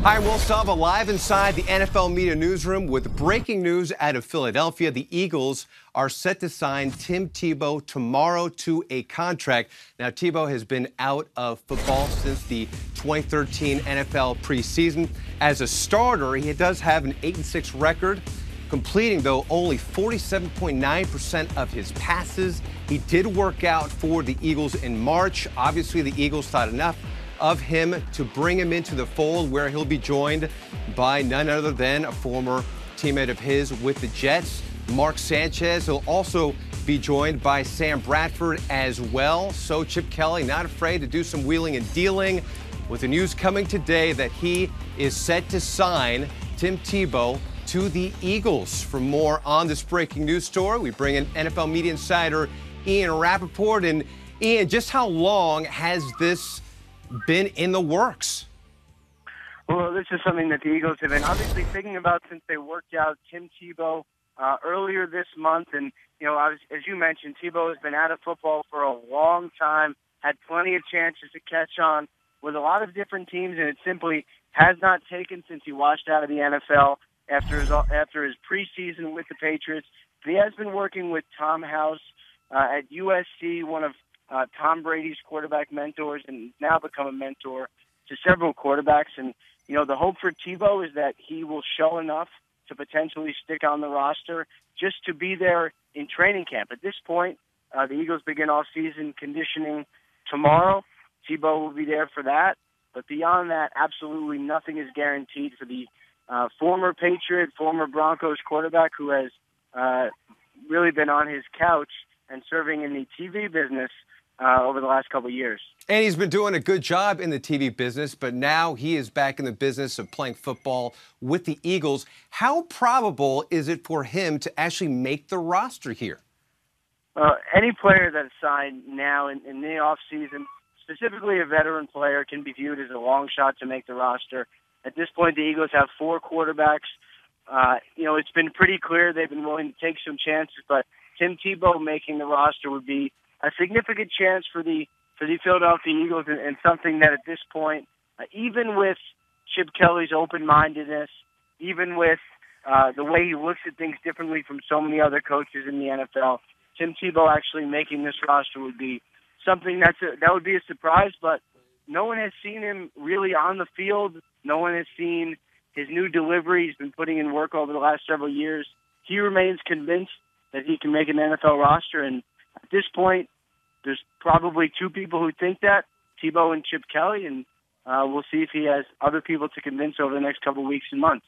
Hi, I'm Will Salva, live inside the NFL Media Newsroom with breaking news out of Philadelphia. The Eagles are set to sign Tim Tebow tomorrow to a contract. Now, Tebow has been out of football since the 2013 NFL preseason. As a starter, he does have an 8-6 record, completing, though, only 47.9% of his passes. He did work out for the Eagles in March. Obviously, the Eagles thought enough of him to bring him into the fold, where he'll be joined by none other than a former teammate of his with the Jets, Mark Sanchez. He'll also be joined by Sam Bradford as well. So Chip Kelly not afraid to do some wheeling and dealing, with the news coming today that he is set to sign Tim Tebow to the Eagles. For more on this breaking news story, we bring in NFL media insider Ian Rappaport. And Ian, just how long has this been in the works? Well, this is something that the Eagles have been obviously thinking about since they worked out Tim Tebow earlier this month. And, you know, as you mentioned, Tebow has been out of football for a long time, had plenty of chances to catch on with a lot of different teams, and it simply has not taken since he washed out of the NFL after his preseason with the Patriots. But he has been working with Tom House at USC, one of Tom Brady's quarterback mentors, and he's now become a mentor to several quarterbacks. And, you know, the hope for Tebow is that he will show enough to potentially stick on the roster just to be there in training camp. At this point, the Eagles begin off-season conditioning tomorrow. Tebow will be there for that. But beyond that, absolutely nothing is guaranteed for the former Patriot, former Broncos quarterback who has really been on his couch and serving in the TV business over the last couple of years. And he's been doing a good job in the TV business, but now he is back in the business of playing football with the Eagles. How probable is it for him to actually make the roster here? Any player that's signed now in the offseason, specifically a veteran player, can be viewed as a long shot to make the roster. At this point, the Eagles have 4 quarterbacks. You know, it's been pretty clear they've been willing to take some chances, but Tim Tebow making the roster would be a significant chance for the Philadelphia Eagles, and something that at this point, even with Chip Kelly's open-mindedness, even with the way he looks at things differently from so many other coaches in the NFL, Tim Tebow actually making this roster would be something that would be a surprise. But no one has seen him really on the field. No one has seen his new delivery. He's been putting in work over the last several years. He remains convinced that he can make an NFL roster, and at this point, there's probably 2 people who think that, Tebow and Chip Kelly, and we'll see if he has other people to convince over the next couple of weeks and months.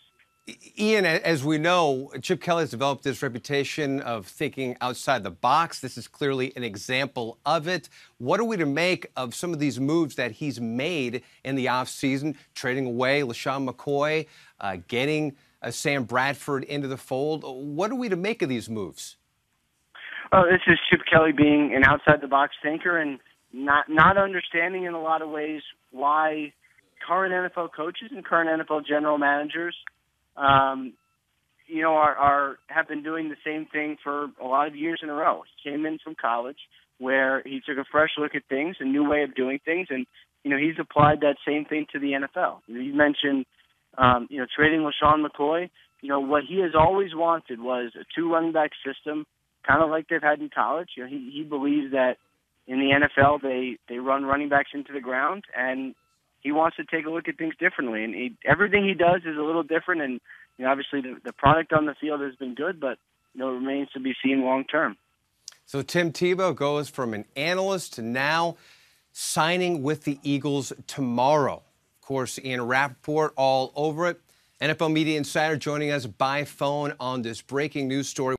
Ian, as we know, Chip Kelly has developed this reputation of thinking outside the box. This is clearly an example of it. What are we to make of some of these moves that he's made in the offseason, trading away LaShawn McCoy, getting Sam Bradford into the fold? What are we to make of these moves? This is Chip Kelly being an outside-the-box thinker and not understanding in a lot of ways why current NFL coaches and current NFL general managers, you know, have been doing the same thing for a lot of years in a row. He came in from college where he took a fresh look at things, a new way of doing things, and, you know, he's applied that same thing to the NFL. You mentioned, you know, trading LaShawn McCoy. You know, what he has always wanted was a 2 running back system, kind of like they've had in college. You know, he believes that in the NFL they run running backs into the ground, and he wants to take a look at things differently. And everything he does is a little different. And, you know, obviously the product on the field has been good, but, you know, it remains to be seen long term. So Tim Tebow goes from an analyst to now signing with the Eagles tomorrow. Of course, Ian Rappaport all over it. NFL media insider joining us by phone on this breaking news story.